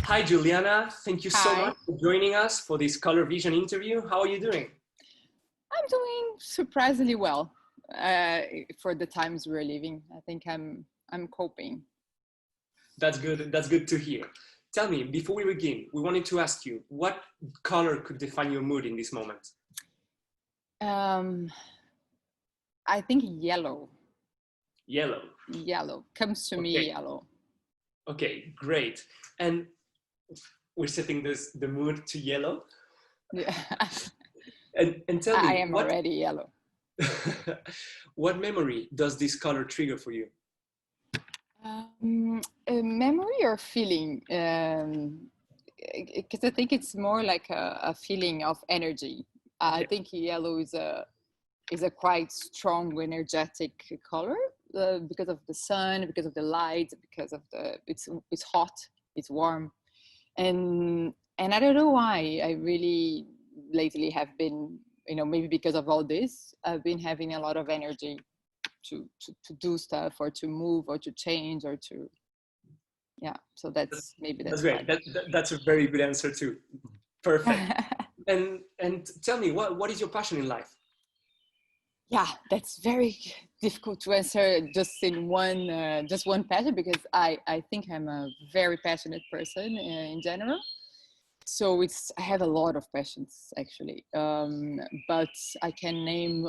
Hi, Juliana. Thank you so Hi, much for joining us for this Color Vision interview. How are you doing? I'm doing surprisingly well for the times we're living. I think I'm coping. That's good. That's good to hear. Tell me, before we begin, we wanted to ask you, what color could define your mood in this moment? Um, I think yellow. Yellow. Yellow comes to me. Okay. Yellow. Okay, great. And we're setting the mood to yellow. Yeah, And tell I me, am already yellow. what memory does this color trigger for you? A memory or feeling? Because I think it's more like a feeling of energy. I Yeah. think yellow is a quite strong, energetic color because of the sun, because of the light, because of it's hot, it's warm, and I don't know why. I really lately have been, maybe because of all this, I've been having a lot of energy to do stuff or to move or to change or to yeah. So That's that's why. great. That's a very good answer too. Perfect. And tell me, what is your passion in life? Yeah, that's very difficult to answer just one passion, because I think I'm a very passionate person in general. So I have a lot of passions actually, but I can name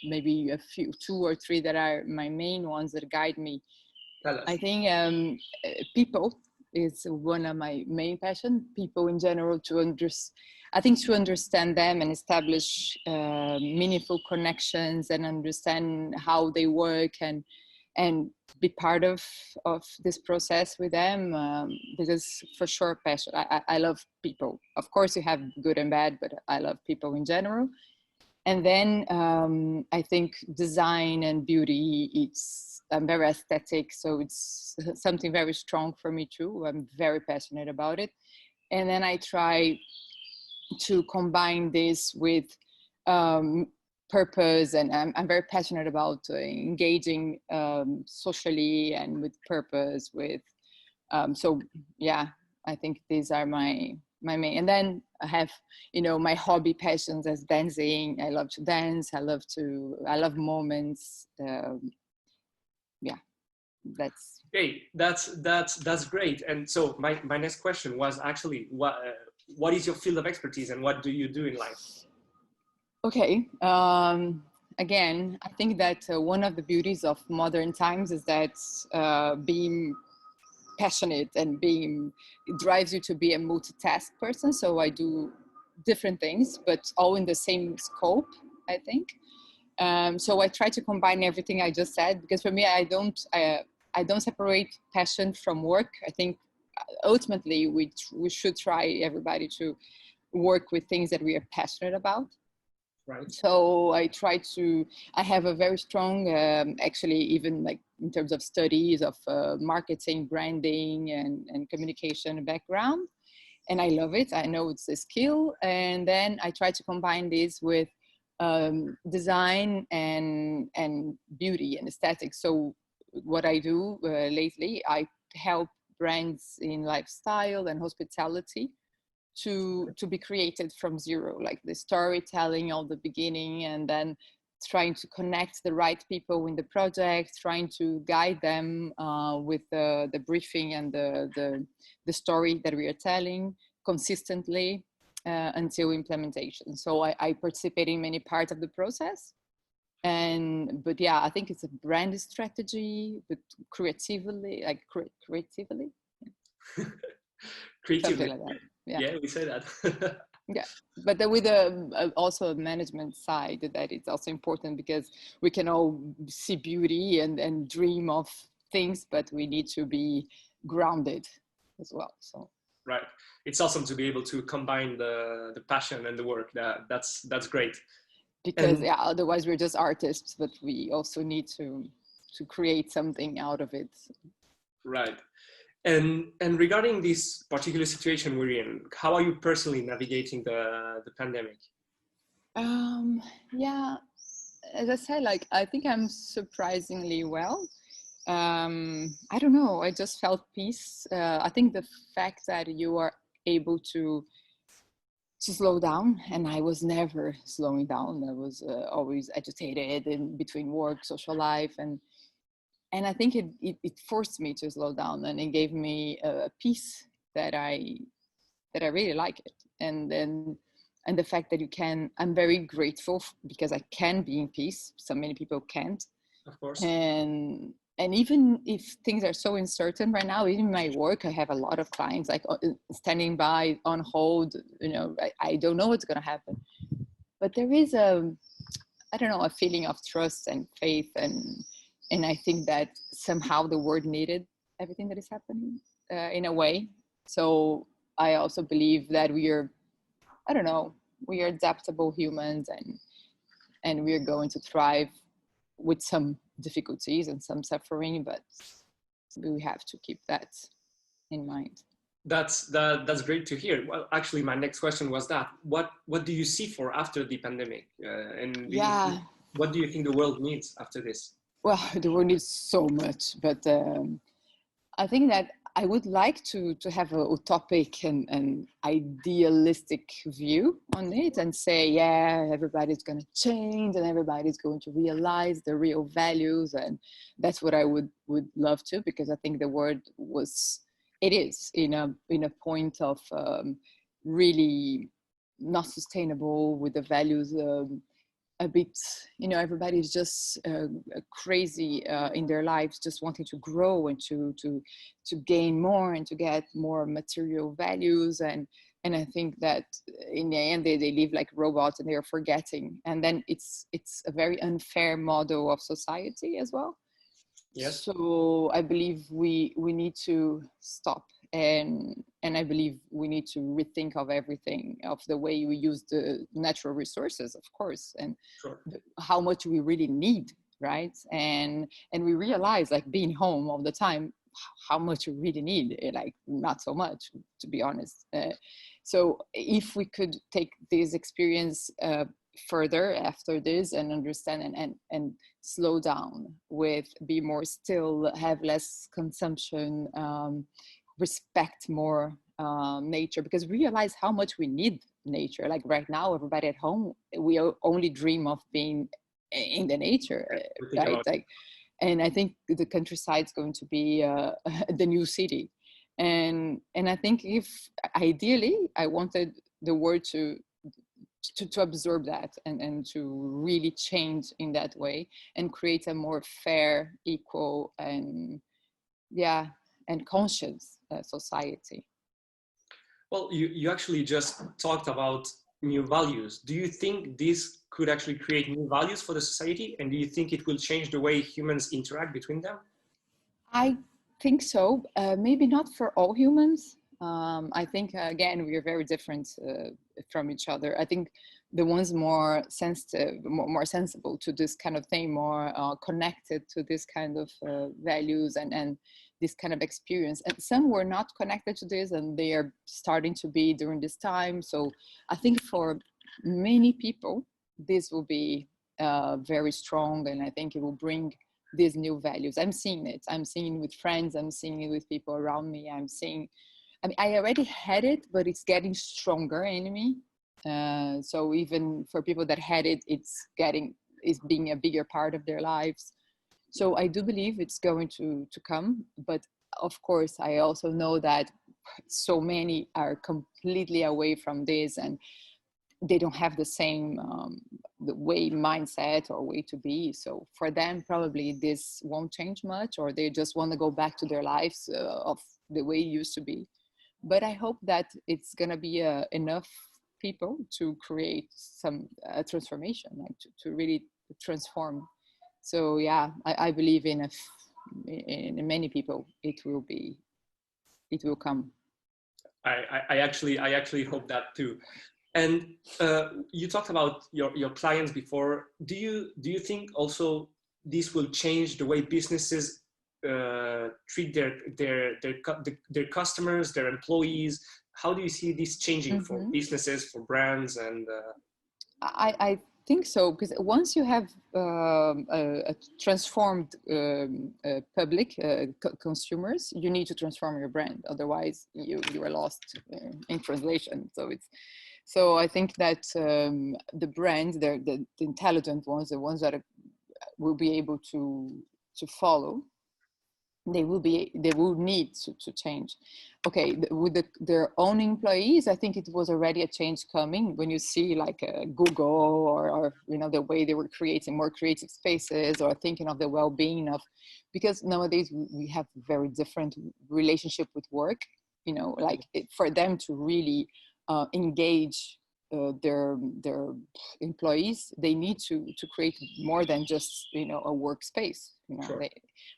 maybe a few, two or three that are my main ones that guide me. Tell I us. think people is one of my main passion. People in general, I think to understand them and establish meaningful connections and understand how they work and be part of this process with them. This is for sure passion. I love people. Of course, you have good and bad, but I love people in general. And then I think design and beauty, I'm very aesthetic, so it's something very strong for me too. I'm very passionate about it. And then I try to combine this with purpose, and I'm very passionate about engaging socially and with purpose with so yeah, I think these are my main. And then I have my hobby passions as dancing. I love to dance. I love moments. Yeah, that's Okay, that's great. And so my next question was actually what is your field of expertise and what do you do in life? okay. Again, I think that one of the beauties of modern times is that being passionate and being it drives you to be a multitask person. So I do different things, but all in the same scope, I think. So I try to combine everything I just said, because for me, I don't separate passion from work. I think ultimately we should try, everybody, to work with things that we are passionate about. Right. So I have a very strong, actually, even like in terms of studies of marketing, branding, and communication background. And I love it. I know it's a skill. And then I try to combine this with design and beauty and aesthetics. So what I do lately, I help brands in lifestyle and hospitality to be created from zero, like the storytelling all the beginning, and then trying to connect the right people in the project, trying to guide them with the briefing and the story that we are telling consistently until implementation. So I participate in many parts of the process. But yeah, I think it's a brand strategy, but creatively, like creatively, something Creatively. like that. Yeah. Yeah, we say that. Yeah, but then with also a management side, that it's also important, because we can all see beauty and dream of things, but we need to be grounded as well. So Right. It's awesome to be able to combine the passion and the work. That's great. because And yeah, otherwise we're just artists, but we also need to create something out of it. right. And regarding this particular situation we're in, how are you personally navigating the pandemic? Yeah, as I said, like I think I'm surprisingly well. I don't know. I just felt peace. I think the fact that you are able to slow down, and I was never slowing down. I was always agitated in between work, social life, and I think it forced me to slow down, and it gave me a peace that I really like it. And then and the fact that you can, I'm very grateful because I can be in peace. So many people can't. Of course. And even if things are so uncertain right now, even in my work, I have a lot of clients like standing by on hold. I don't know what's going to happen, but there is I don't know, a feeling of trust and faith, and I think that somehow the world needed everything that is happening in a way. So I also believe that I don't know, we are adaptable humans, and we are going to thrive with some difficulties and some suffering, but we have to keep that in mind. That's great to hear. Well, actually, my next question was that what do you see for after the pandemic, and Yeah, what do you think the world needs after this? well, the world needs so much, but I think that I would like to have a utopic and idealistic view on it and say, yeah, everybody's going to change and everybody's going to realize the real values. And that's what I would love to, because I think the world it is in a point of really not sustainable with the values a bit, everybody's just crazy in their lives, just wanting to grow and to gain more and to get more material values, and I think that in the end they live like robots and they are forgetting, and then it's a very unfair model of society as well. Yes. So I believe we need to stop, and I believe we need to rethink of everything, of the way we use the natural resources, of course, and Sure. how much we really need, right? And we realize, like, being home all the time, how much we really need, like not so much, to be honest. So if we could take this experience further after this and understand and slow down, with be more still, have less consumption, respect more nature, because we realize how much we need nature. Like right now, everybody at home, we only dream of being in the nature, We think right? about Like, and I think the countryside is going to be the new city, and I think if ideally I wanted the world to absorb that and to really change in that way and create a more fair, equal, and yeah, and conscious society. Well, you actually just talked about new values. Do you think this could actually create new values for the society? And do you think it will change the way humans interact between them? I think so. Maybe not for all humans. I think again we are very different from each other. I think the ones more sensitive, more sensible to this kind of thing, more connected to this kind of values and this kind of experience. And some were not connected to this, and they are starting to be during this time. So I think for many people, this will be very strong, and I think it will bring these new values. I'm seeing it. I'm seeing it with friends. I'm seeing it with people around me. I mean, I already had it, but it's getting stronger in me. So even for people that had it, it's being a bigger part of their lives. So I do believe it's going to come. But of course, I also know that so many are completely away from this, and they don't have the same the way mindset or way to be. So for them, probably this won't change much, or they just want to go back to their lives of the way it used to be. But I hope that it's going to be enough people to create some transformation, like to really transform. So yeah, I believe in many people it will come. I actually hope that too. And you talked about your clients before. Do you think also this will change the way businesses treat their customers, their employees? How do you see this changing for Mm-hmm. businesses, for brands, and I think so, because once you have a transformed public consumers, you need to transform your brand. Otherwise, you are lost in translation. So I think that the brands, the intelligent ones, the ones that will be able to follow, they will need to change. Okay, with their own employees, I think it was already a change coming when you see like Google or the way they were creating more creative spaces, or thinking of the well-being of, because nowadays we have very different relationship with work, like for them to really engage their employees, they need to create more than just a workspace. Sure.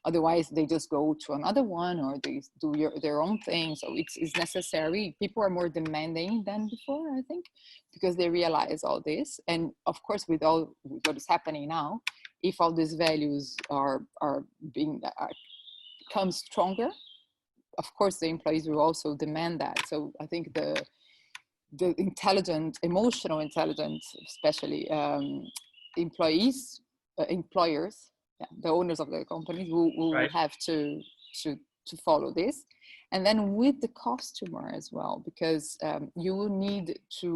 Otherwise they just go to another one, or they do their own thing. So it's necessary. People are more demanding than before, I think, because they realize all this. And of course, with all what is happening now, if all these values are become stronger, of course the employees will also demand that. So I think the emotional intelligence, especially employers, the owners of the companies will Right. have to follow this. And then with the customer as well, because you will need to,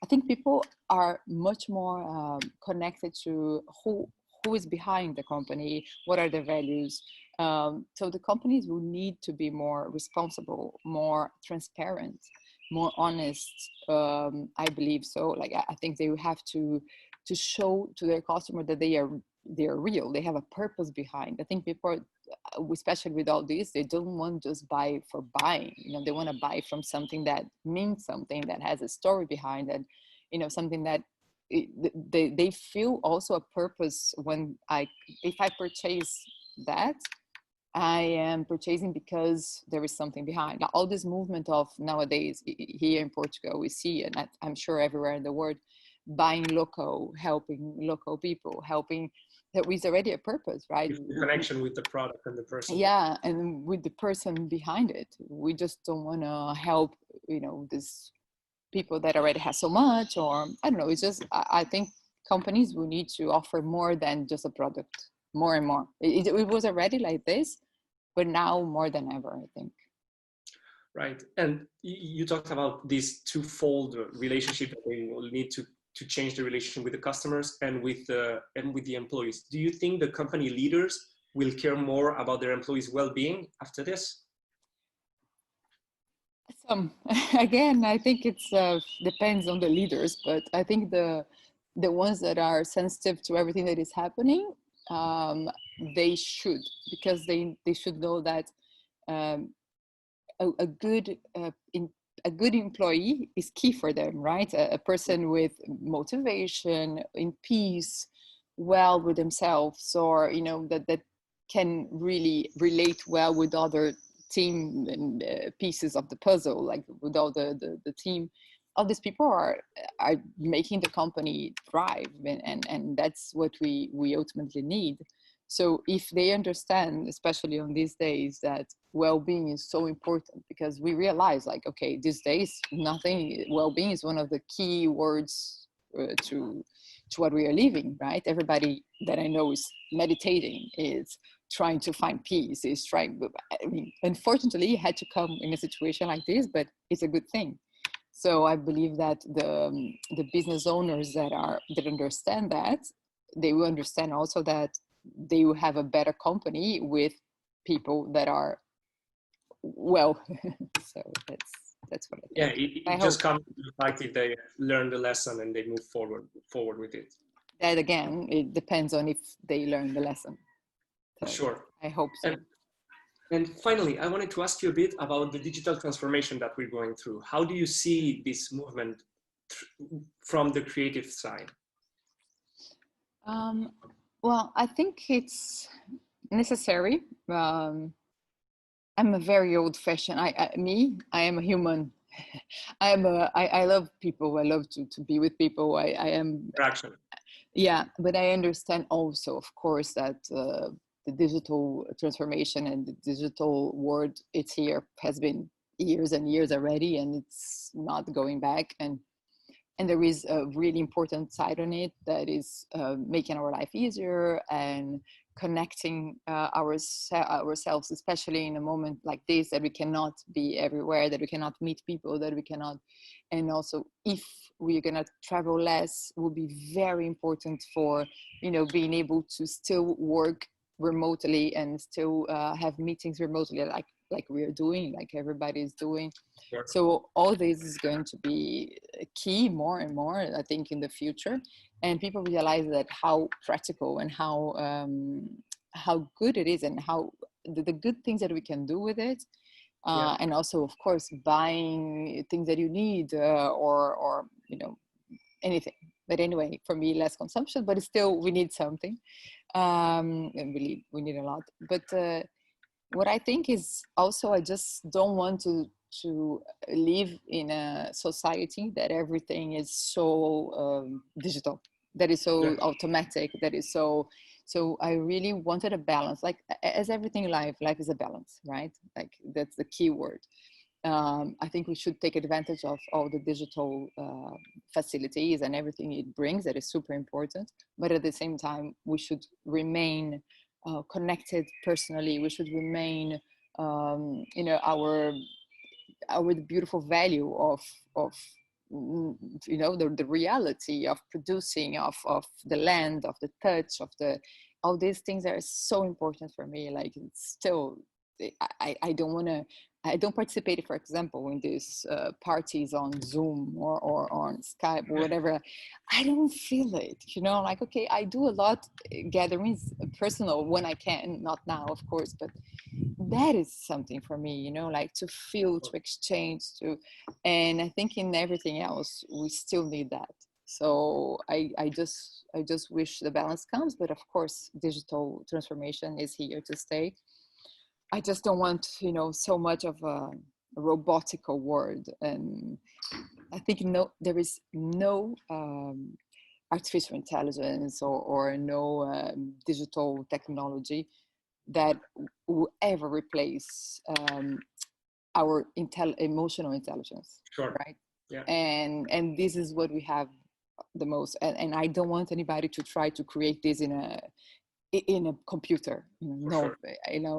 I think people are much more connected to who is behind the company, what are the values. So the companies will need to be more responsible, more transparent, more honest. I believe so. Like I think they will have to show to their customer that they are real. They have a purpose behind. I think people, especially with all this, they don't want just buy for buying. They want to buy from something that means something, that has a story behind it. Something that they feel also a purpose. If I purchase that, I am purchasing because there is something behind. Now, all this movement of nowadays here in Portugal, we see, and I'm sure everywhere in the world, buying local, helping local people, helping. That is already a purpose, right? The connection with the product and the person. Yeah, and with the person behind it. We just don't want to help, these people that already have so much, or I don't know. It's just I think companies will need to offer more than just a product. More and more. It was already like this, but now more than ever, I think. Right. And you talked about this twofold relationship that they will need to change the relationship with the customers and with the employees. Do you think the company leaders will care more about their employees' well-being after this? Again, I think it's depends on the leaders, but I think the ones that are sensitive to everything that is happening, they should, because they should know that a good employee is key for them, right? A person with motivation, in peace, well with themselves, or that can really relate well with other team and pieces of the puzzle, like with all the team. All these people are making the company thrive, and that's what we ultimately need. So if they understand, especially on these days, that well-being is so important, because we realize, like, okay, these days well-being is one of the key words to what we are living, right? Everybody that I know is meditating, is trying to find peace, is trying. I mean, unfortunately, it had to come in a situation like this, but it's a good thing. So I believe that the business owners that understand that, they will understand also that they will have a better company with people that are well. So that's what I think. Yeah, it just comes to the fact if they learn the lesson and they move forward with it. That again, it depends on if they learn the lesson. So sure. I hope so. And finally, I wanted to ask you a bit about the digital transformation that we're going through. How do you see this movement from the creative side? Well, I think it's necessary. I'm a very old-fashioned. I am a human. I love people. I love to be with people. I am. Interaction. Yeah, but I understand also, of course, that the digital transformation and the digital world, it's here, has been years and years already, and it's not going back. And And there is a really important side on it that is making our life easier and connecting ourselves, especially in a moment like this, that we cannot be everywhere, that we cannot meet people, that we cannot. And also, if we're going to travel less, will be very important for, being able to still work remotely and still have meetings remotely, like we are doing, like everybody is doing. Sure. So all this is going to be key more and more, I think, in the future. And people realize that how practical and how good it is, and how the good things that we can do with it. And also, of course, buying things that you need or anything. But anyway, for me, less consumption, but still we need something. And we need a lot. But what I think is also, I just don't want to live in a society that everything is so digital, that is so automatic, that is so I really wanted a balance. Like, as everything in life is a balance, right? Like, that's the key word. I think we should take advantage of all the digital facilities and everything it brings, that is super important. But at the same time, we should remain connected personally. We should remain, our beautiful value of the reality of producing, of the land, of the touch, of all these things are so important for me. Like, it's still, I don't participate, for example, in these parties on Zoom or on Skype or whatever. I don't feel it, like, okay, I do a lot gatherings personal when I can, not now, of course, but that is something for me, like to feel, to exchange, and I think in everything else, we still need that. So I just wish the balance comes, but of course, digital transformation is here to stay. I just don't want, so much of a robotical world. And I think there is no artificial intelligence or no digital technology that will ever replace our emotional intelligence. Sure. Right? Yeah. And this is what we have the most. And I don't want anybody to try to create this in a computer. No, sure.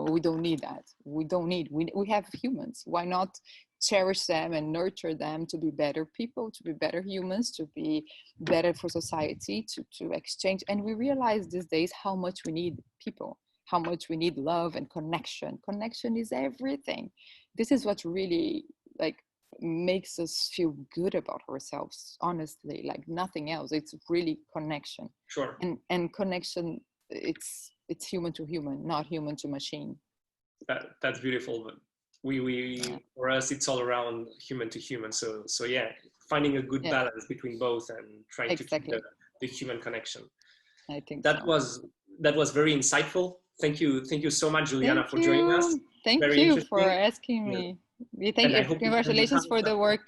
We don't need that. We have humans. Why not cherish them and nurture them to be better people, to be better humans, to be better for society, to exchange. And we realize these days how much we need people, how much we need love and connection. Connection is everything. This is what really makes us feel good about ourselves, honestly, like nothing else. It's really connection. Sure. And connection, it's human to human, not human to machine. That's beautiful. But for us, it's all around human to human. So yeah, finding a good balance between both and trying to keep the human connection. I think that was very insightful. Thank you so much, Juliana, for joining us. Thank you for asking me. Congratulations for the work